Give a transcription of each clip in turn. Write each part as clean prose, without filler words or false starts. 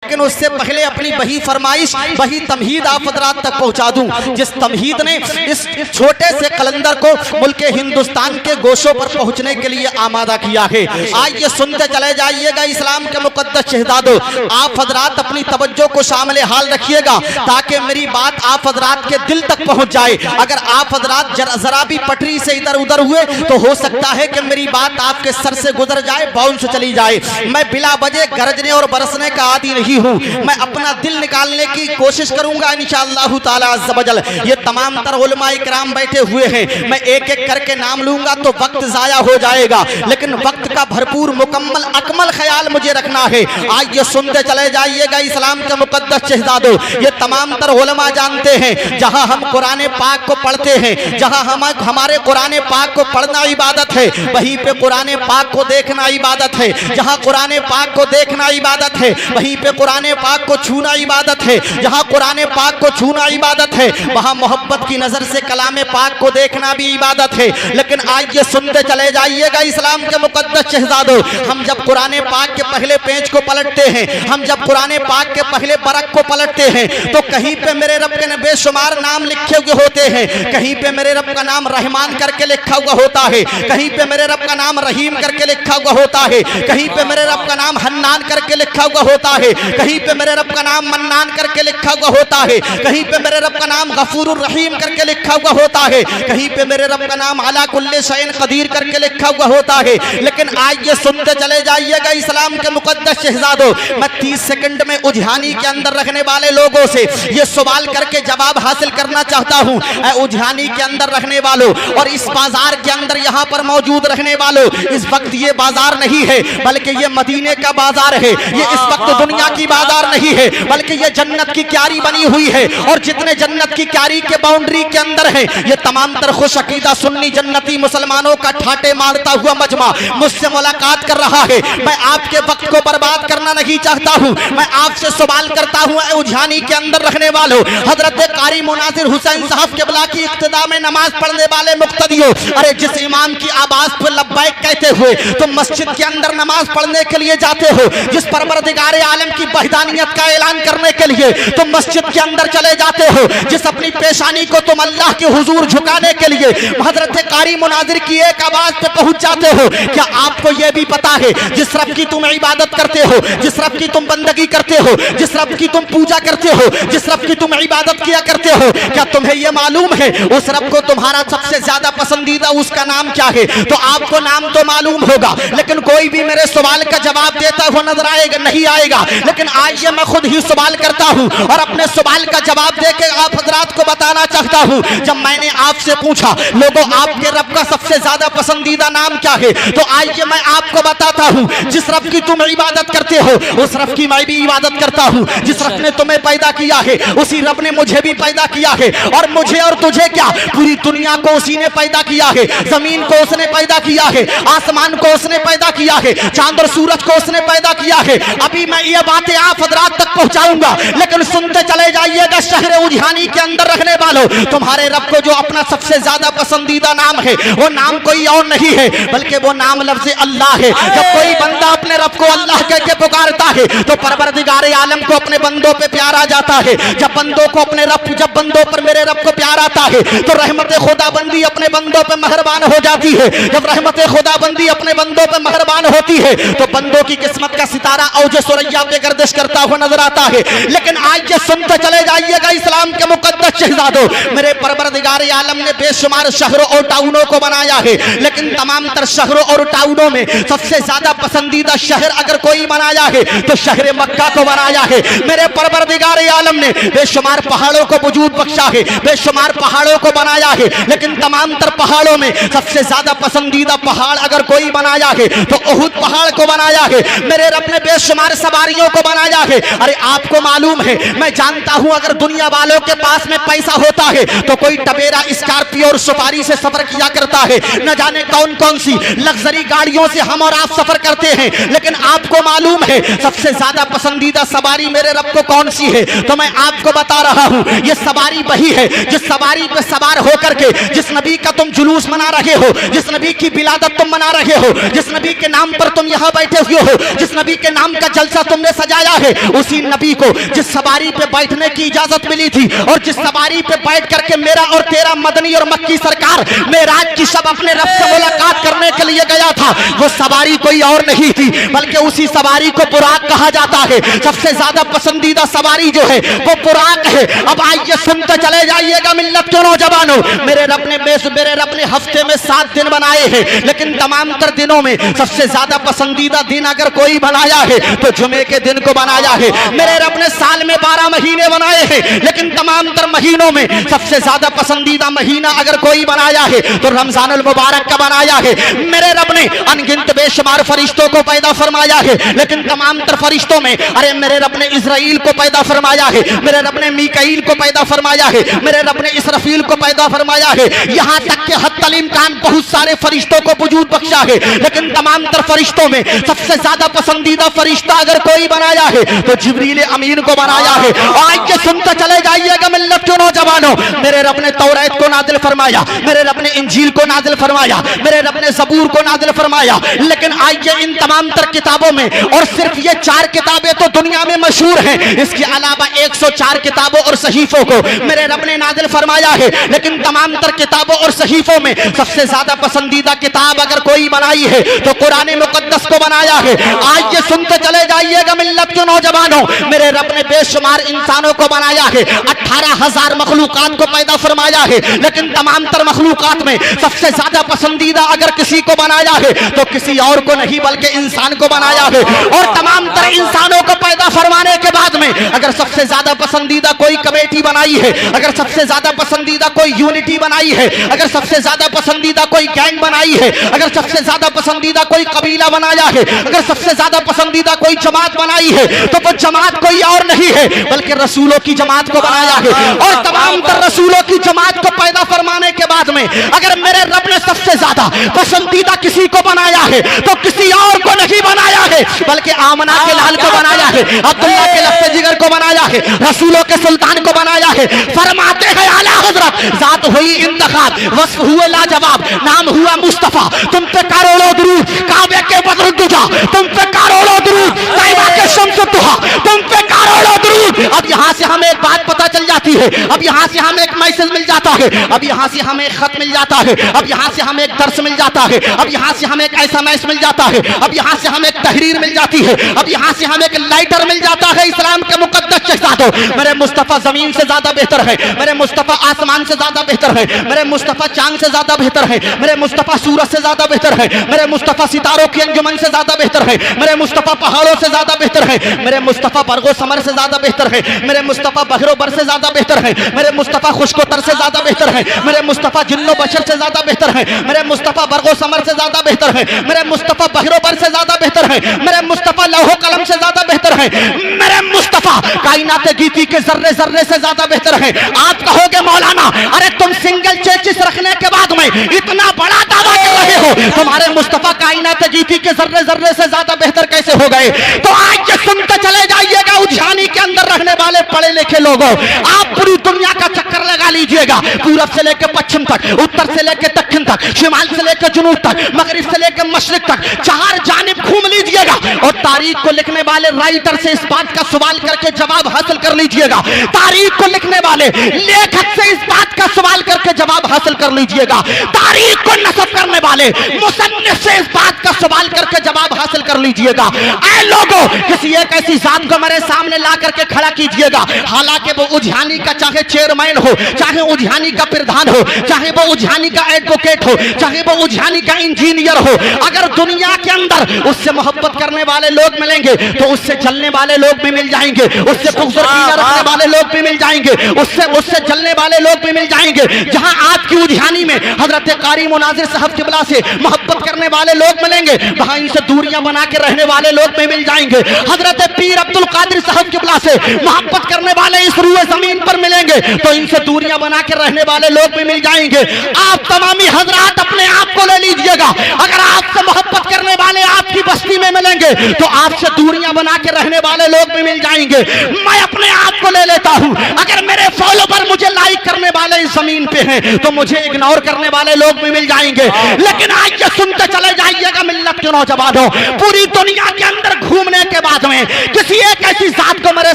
लेकिन उससे पहले अपनी वही फरमाइश, वही तमहीद आप हज़रात तक पहुंचा दूं, जिस तमहीद ने इस छोटे से कलंदर को मुल्क हिंदुस्तान के गोशों पर पहुंचने के लिए आमादा किया है। आइए सुनते चले जाइएगा इस्लाम के मुकद्दस शहजादों। आप हज़रात अपनी तवज्जो को शामिल हाल रखिएगा ताकि मेरी बात आप हज़रात के दिल तक पहुंच जाए। अगर आप हज़रात जरा भी पटरी से इधर उधर हुए तो हो सकता है कि मेरी बात आपके सर से गुजर जाए, बाउंस चली जाए। मैं बिला वजह गरजने और बरसने का आदी नहीं हूं। मैं अपना दिल निकालने की कोशिश करूंगा इंशाअल्लाह ताला अज़्ज़ वजल। ये तमाम तर उलमा इकराम बैठे हुए हैं, मैं एक एक करके नाम लूंगा तो वक्त जाया हो जाएगा, लेकिन वक्त का भरपूर मुकम्मल अकमल ख्याल मुझे रखना है। आइए सुनते चले जाइएगा इस्लाम के मुकद्दस शहजादों। ये तमाम तर उलमा जानते हैं जहां हम कुरान पाक को पढ़ते हैं, जहां हम हमारे कुरान पाक को पढ़ना इबादत है, वहीं पे कुरान पाक को देखना इबादत है। जहां कुरान पाक को देखना इबादत है, वहीं पे कुरान पाक को छूना इबादत है। जहां कुरान पाक को छूना इबादत है, वहां मोहब्बत की नजर से कलाम पाक को देखना भी इबादत है। लेकिन आइए सुनते चले जाइएगा इस्लाम के मुकद्दस शहजादों। हम जब कुरान पाक के पहले पेज को पलटते हैं, हम जब कुरान पाक के पहले बरक को पलटते हैं, तो कहीं पे मेरे रब के बेशुमार नाम लिखे हुए होते हैं। कहीं पे मेरे रब का नाम रहमान करके लिखा हुआ होता है, कहीं पे मेरे रब का नाम रहीम करके लिखा हुआ होता है, कहीं पे मेरे रब का नाम हन्नान करके लिखा हुआ होता है, कहीं पे मेरे रब का नाम मन्नान करके लिखा हुआ होता है, कहीं पे मेरे रब का नाम गफूरुर रहीम करके लिखा हुआ होता है, कहीं पे मेरे रब का नाम अला कुल्ले शैइन कदीर करके लिखा हुआ होता है। लेकिन आइए सुनते चले जाइएगा इस्लाम के मुकद्दस शहजादों। मैं 30 सेकंड में उजहानी के अंदर रखने वाले लोगों से ये सवाल करके जवाब हासिल करना चाहता हूँ। उजहानी के अंदर रखने वालों और इस बाजार के अंदर यहाँ पर मौजूद रहने वालों, इस वक्त ये बाजार नहीं है बल्कि ये मदीने का बाजार है। ये इस वक्त दुनिया की बाजार नहीं है बल्कि ये जन्नत की क्यारी बनी हुई है। और जितने जन्नत की क्यारी के बाउंड्री के अंदर है, ये तमाम तर खुश अकीदा सुन्नी जन्नती मुसलमानों का ठाटे मारता हुआ मजमा मुझसे मुलाकात कर रहा है। मैं आपके वक्त को बर्बाद करना नहीं चाहता हूँ। मैं आपसे सवाल करता हूँ उजहानी के अंदर रखने वालों, हजरत कारी मुनासिर हुसैन साहब के बला की इक्तिदा में नमाज पढ़ने वाले मुक्तदियों, अरे जिस इमाम की आवाज पर लब्बैक कहते हुए तुम मस्जिद के अंदर नमाज पढ़ने के लिए जाते हो, जिस परवरदिगारे आलम की वहदानियत का ऐलान करने के लिए तुम मस्जिद के अंदर चले जाते हो, जिस अपनी पेशानी को तुम अल्लाह के हुजूर झुकाने के लिए हजरत कारी मुनाजिर की एक आवाज पे पहुंच जाते हो, क्या आपको यह भी पता है जिस रब की तुम इबादत करते हो, जिस रब की तुम बंदगी करते हो, जिस रब की तुम पूजा करते हो, जिस रब की तुम इबादत किया करते हो, क्या तुम्हें यह मालूम है उस रब को तुम्हारा सबसे ज्यादा पसंदीदा उसका नाम क्या है? तो आपको नाम तो मालूम होगा, लेकिन कोई भी मेरे सवाल का जवाब देता हुआ नजर आएगा नहीं आएगा। लेकिन आइए मैं खुद ही सवाल करता हूं और अपने सवाल का जवाब देके आप हजरात को बताना चाहता हूं। जब मैंने आपसे पूछा लोगों आपके रब का सबसे ज्यादा पसंदीदा नाम क्या है, तो आइए मैं आपको बताता हूं, जिस रब की तुम इबादत करते हो उस रब की मैं भी इबादत करता हूं। जिस रब ने तुम्हें पैदा किया है उसी रब ने मुझे भी पैदा किया है, और मुझे और तुझे क्या पूरी दुनिया को उसी ने पैदा किया है। जमीन को उसने पैदा किया है, आसमान को उसने पैदा किया है, चांद और सूरज को उसने पैदा किया है। अभी मैं ये बातें आप हजरात तक पहुंचाऊंगा, लेकिन सुनते चले जाइएगा शहर उजहानी के अंदर रखने वालों, तुम्हारे रब को जो अपना सबसे ज्यादा पसंदीदा नाम है वो नाम कोई और नहीं है बल्कि वो नाम लफ्ज़ अल्लाह है। जब कोई बंदा अपने रब को अल्लाह कह के पुकारता है तो परवरदिगारे आलम को अपने बंदों पे प्यार आ जाता है। जब बंदों को अपने रब, जब बंदों पर मेरे रब को प्यार आता है तो रहमत खुदाबंदी अपने बंदों पे मेहरबान हो जाती है। जब रहमत खुदाबंदी अपने बंदों पे मेहरबान होती है तो बंदों की किस्मत का सितारा औज सुरैया पे गर्दिश करता हुआ नजर आता है। लेकिन आइए सुनते चले जाइएगा इस्लाम के मुकद्दस शहजादों, मेरे परवरदिगारे आलम ने बेशुमार शहरों और टाउनों को बनाया है, लेकिन तमाम तर शहरों और टाउनों में सबसे ज्यादा पसंदीदा शहर अगर कोई बनाया है तो शहर मक्का को बनाया है। मेरे परवरदिगारे आलम ने बेशुमार पहाड़ों को वजूद बख्शा है, बेशुमार पहाड़ों को बनाया है, लेकिन तमाम तर पहाड़ों में सबसे ज्यादा पसंदीदा पहाड़ अगर कोई बनाया है तो उहुद पहाड़ को बनाया है। मेरे रब ने बेशुमार सवारियों को बनाया है। अरे आपको मालूम है, मैं जानता हूं अगर दुनिया वालों के पास में पैसा होता है तो कोई टवेरा, स्कॉर्पियो और सफारी से सफर किया करता है। न जाने कौन कौन सी लग्जरी गाड़ियों से हम और आप सफर करते हैं, लेकिन आपको मालूम है सबसे ज्यादा पसंदीदा सवारी मेरे रब को कौन सी है? तो मैं आपको बता रहा हूं, ये सवारी वही है जिस सवारी पे सवार होकर के जिस नबी का तुम जुलूस मना रहे हो, जिस नबी की विलादत तुम मना रहे हो, जिस नबी के नाम पर तुम यहाँ बैठे हुए हो, जिस नबी के नाम का जलसा तुमने सजा आया है उसी नबी को जिस सवारी पे बैठने की इजाजत मिली थी और जिस सवारी पे बैठ करके मेरा और तेरा मदनी और मक्की सरकार मेराज की सब अपने रब से मुलाकात करने के लिए गया था, वो सवारी कोई और नहीं थी बल्कि उसी सवारी को बुराक कहा जाता है। सबसे ज्यादा पसंदीदा सवारी जो है वो बुराक है। अब आइए सुनते चले जाइएगा मिल्लत के नौजवानों, मेरे रब ने हफ्ते में 7 दिन बनाए हैं, लेकिन तमाम तर दिनों में सबसे ज्यादा पसंदीदा दिन अगर कोई बनाया है तो जुमे के दिन को बनाया है। मेरे रब ने साल में 12 महीने बनाए हैं, लेकिन तमाम तर महीनों में सबसे ज्यादा पसंदीदा महीना अगर कोई बनाया है तो रमजानुल मुबारक का बनाया है। मेरे रब ने अनगिनत बेशुमार फरिश्तों को पैदा फरमाया है, लेकिन तमाम तर फरिश्तों में अरे मेरे रब ने इजराइल को पैदा फरमाया है, मेरे रब ने मीकाईल को पैदा फरमाया है, मेरे रब ने इसराफील को पैदा फरमाया है, यहाँ तक कि हत्तल इम्कान बहुत सारे फरिश्तों को वजूद बख्शा है। लेकिन तमाम तर फरिश्तों में सबसे ज्यादा पसंदीदा फरिश्ता अगर कोई बनाया है तो जिब्रील अमीन को बनाया है। आइए सुनते चले जाइएगा मिल्लत के नौजवानों, मेरे रब ने तौरात को नाजिल फरमाया, मेरे रब ने इंजील को नाजिल फरमाया, मेरे रब ने ज़बूर को नाजिल फरमाया। लेकिन आइए इन तमाम तर किताबों में, और सिर्फ ये 4 किताबें तो दुनिया में मशहूर हैं, इसके अलावा 104 किताबों और सहीफों को मेरे रब ने नाजिल फरमाया है। लेकिन तमाम तर किताबों और सहीफों में सबसे ज्यादा पसंदीदा किताब अगर कोई बनाई है तो कुरान मुकद्दस को बनाया है। आइए सुनते चले जाइएगा मिल्लत के नौजवानों, मेरे रब ने बेशुमार इंसानों को बनाया है, 18,000 मखलूकात को पैदा फरमाया है, लेकिन तमाम तर मखलूकात में सबसे ज्यादा पसंदीदा अगर किसी को बनाया है तो किसी और को नहीं बल्कि इंसान को बनाया है। और तमाम तर इंसानों को पैदा फरमाने के बाद में अगर सबसे ज्यादा पसंदीदा कोई कमेटी बनाई है, अगर सबसे ज्यादा पसंदीदा कोई यूनिटी बनाई है, अगर सबसे ज्यादा पसंदीदा कोई गैंग बनाई है, अगर सबसे ज्यादा पसंदीदा कोई कबीला बनाया है, अगर सबसे ज्यादा पसंदीदा कोई जमात बनाई है तो वो जमात कोई और नहीं है बल्कि रसूलों की जमात को बनाया है। और तमाम तर रसूलों की जमात को पैदा फरमाने के बाद में अगर मेरे रब ने सबसे ज्यादा पसंदीदा किसी को बनाया है तो किसी और को नहीं बनाया है बल्कि आमना के लाल को बनाया है, अब्दुल्ला के लफ्ते जिगर को बनाया है, रसूलों के सुल्तान को बनाया है। फरमाते हैं आला हजरत, जात हुई इंतखाब, वस्फ हुए लाजवाब, नाम हुआ मुस्तफा, तुम पे करोड़ों दुरूद, काबे के बदर दुजा, तुम पे करोड़ों दुरूद, तैयबा के शम्स दुहा, तुम पे करोड़ों दुरूद। अब यहाँ से हमें एक बात पता चल जाती है, अब यहाँ से हमें एक मैसेज मिल जाता है, अब यहाँ से हमें एक खत मिल जाता है, अब यहाँ से हमें एक दर्स मिल जाता है, अब यहाँ से हमें एक SMS मिल जाता है, अब यहाँ से हमें एक तहरीर मिल जाती है, अब यहाँ से हमें एक लाइटर मिल जाता है इस्लाम के मुकद्दस शहजादों। मेरे मुस्तफा जमीन से ज्यादा बेहतर है, मेरे मुस्तफा आसमान से ज्यादा बेहतर है, मेरे मुस्तफा चांद से ज्यादा बेहतर है, मेरे मुस्तफा सूरज से ज्यादा बेहतर है, मेरे मुस्तफा सितारों की अंजुमन से ज्यादा बेहतर है, मेरे मुस्तफा पहाड़ों से ज्यादा बेहतर है, मेरे मुस्तफा बरगो समर से ज्यादा बेहतर है, मेरे मुस्तफा बहरो बर से ज्यादा बेहतर है, मेरे मुस्तफा खुशकोतर से ज्यादा बेहतर है, मेरे मुस्तफा जिन्नो बशर से ज्यादा बेहतर है, मेरे मुस्तफा बरगो समर से ज्यादा बेहतर है, मेरे मुस्तफा बहरो बर से ज्यादा बेहतर है, मेरे मुस्तफा लौहो कलम से ज्यादा बेहतर है, मेरे मुस्तफा कायनात गीती के जर्रे जर्रे से ज्यादा बेहतर है। आप कहोगे मौलाना अरे तुम सिंगल चेचिस रखने के बाद में इतना बड़ा दावा कर रहे हो, तुम्हारे मुस्तफा कायनात गीती के जर्रे जर्रे से ज्यादा बेहतर कैसे हो गए? तो आज ये सुनते चले जाइएगा उद्यानी के अंदर रहने वाले पढ़े लिखे लोगों, आप पूरी दुनिया का चक्कर लगा लीजिएगा, पूरब से लेकर पश्चिम तक, उत्तर से लेकर दक्षिण तक, शिमाल से लेकर जुनूब तक, मगरिब से लेकर मशरिक तक, 4 जानिब घूम लीजिएगा और तारीख को लिखने वाले राइटर से इस बात का सवाल करके जवाब हासिल कर लीजिएगा, तारीख को लिखने वाले लेखक से इस बात का सवाल करके जवाब हासिल कर लीजिएगा, तारीख को नस्ब करने वाले मुसन्निफ से इस बात का सवाल करके जवाब हासिल कर लीजिएगा। ऐ लोगों, किसी एक ऐसी जात को मेरे सामने ला करके खड़ा कीजिएगा, हालांकि वो उद्यानी का चाहे चेयरमैन हो, चाहे उद्यानी का प्रधान हो, चाहे वो उद्यानी का एडवोकेट हो, चाहे वो उद्यानी का इंजीनियर हो, अगर दुनिया के अंदर उससे मोहब्बत करने वाले लोग मिलेंगे तो उससे चलने वाले लोग भी मिल जाएंगे, उससे खूबसूरती रखने वाले लोग भी मिल जाएंगे, उससे चलने वाले लोग भी मिल जाएंगे। जहां आपकी उद्यानी में हजरत कारी मुनाजिर साहब किबला से मोहब्बत करने वाले लोग मिलेंगे, वहां इनसे दूरियां बना के रहने वाले लोग भी मिल जाएंगे। हजरत पीर अब्दुल कादिर साहब किबला से मोहब्बत करने वाले इस रूए जमीन पर मिलेंगे तो इनसे दूरियां बना के रहने वाले लोग भी मिल जाएंगे। आप तमामी हजरात अपने आप को ले लीजिएगा, अगर आपसे मोहब्बत करने वाले आपकी बस्ती में मिलेंगे तो आपसे दूरियां बना के रहने वाले लोग भी मिल जाएंगे। मैं अपने आप को ले लेता करता हूँ। अगर मेरे फॉलोवर मुझे लाइक करने वाले इस जमीन पे हैं तो मुझे इग्नोर करने वाले लोग भी मिल जाएंगे। लेकिन आज ये सुनते चले जाइएगा मिल्लत के नौजवानों, पूरी दुनिया के अंदर घूमने के बाद में किसी एक ऐसी जात को मेरे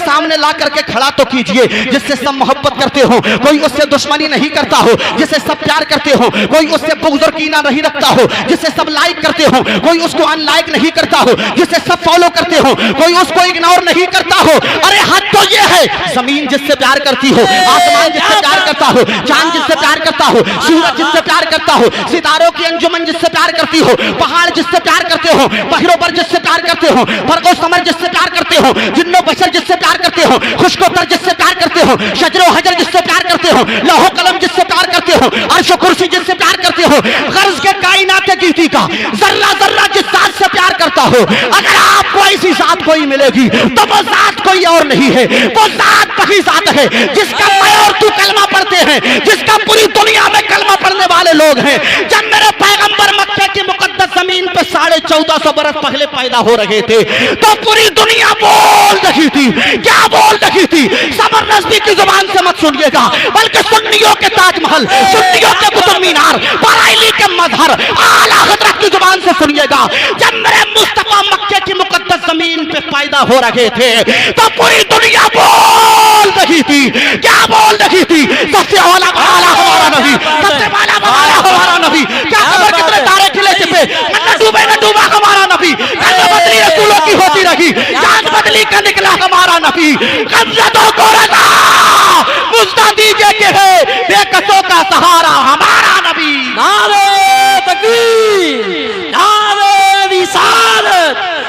सामने ला करके खड़ा तो कीजिए जिससे सब मोहब्बत करते हो, कोई उससे दुश्मनी नहीं करता हो, जिसे सब प्यार करते हो, कोई उससे बुग़्ज़ और कीना नहीं रखता हो, जिसे सब लाइक करते हो, कोई उसको अनलाइक नहीं करता हो, जिसे सब फॉलो करते हो, कोई उसको इग्नोर नहीं करता हो। अरे हद तो ये है, जमीन जिससे प्यार करती हो, आसमान जिससे प्यार करता हो, चांद जिससे प्यार करता हो, सूरज जिससे प्यार करता हो, सितारों की अंजुमन जिससे प्यार करती हो, पहाड़ जिससे प्यार करते हो, बहरों पर जिससे प्यार करते हो, फर्गो समर जिससे प्यार करते हो, जिन्नो बशर जिससे प्यार करते हो, खुशकोतर जिससे प्यार करते हो, शजरो हजर जिससे प्यार करते हो, लौहो कलम जिससे प्यार करते हो, अर्श कुर्सी जिससे प्यार करते हो, गर्ज के कायनात कीर्ति का जर्रा जर्रा जिस जात से प्यार करता हो, अगर आपको ऐसी जात कोई मिलेगी तो वो जात कोई और नहीं है, वो जात वही जात है जिसका मैं और तू कलमा पढ़ते हैं, जिसका पूरी दुनिया में कलमा पढ़ने वाले लोग हैं। जब मेरे पैगंबर मक्के की मुकद्दस जमीन पे 1450 बरस पहले पैदा हो रहे थे तो पूरी दुनिया बोल रही थी। क्या बोल रही थी? समर नजमी की जुबान से मत सुनिएगा, बल्कि सुन्नियों के ताजमहल, सुन्नियों के कुतुब मीनार, बरेली के मजहर, आला हज़रत की जुबान से सुनिएगा। जब मेरे मुस्तफा मक्के की मुकद्दस जमीन पे पैदा हो रहे थे तो पूरी दुनिया बोल रही थी। क्या बोल रही थी? सबसे आला हमारा नबी, सबसे आला हमारा नबी। क्या खबर कितने तारे खिले छिपे, न डूबे न डूबा हमारा नबी। बदली रसूलों की होती रही, चांद बदली का निकला हमारा नबी। गजदों को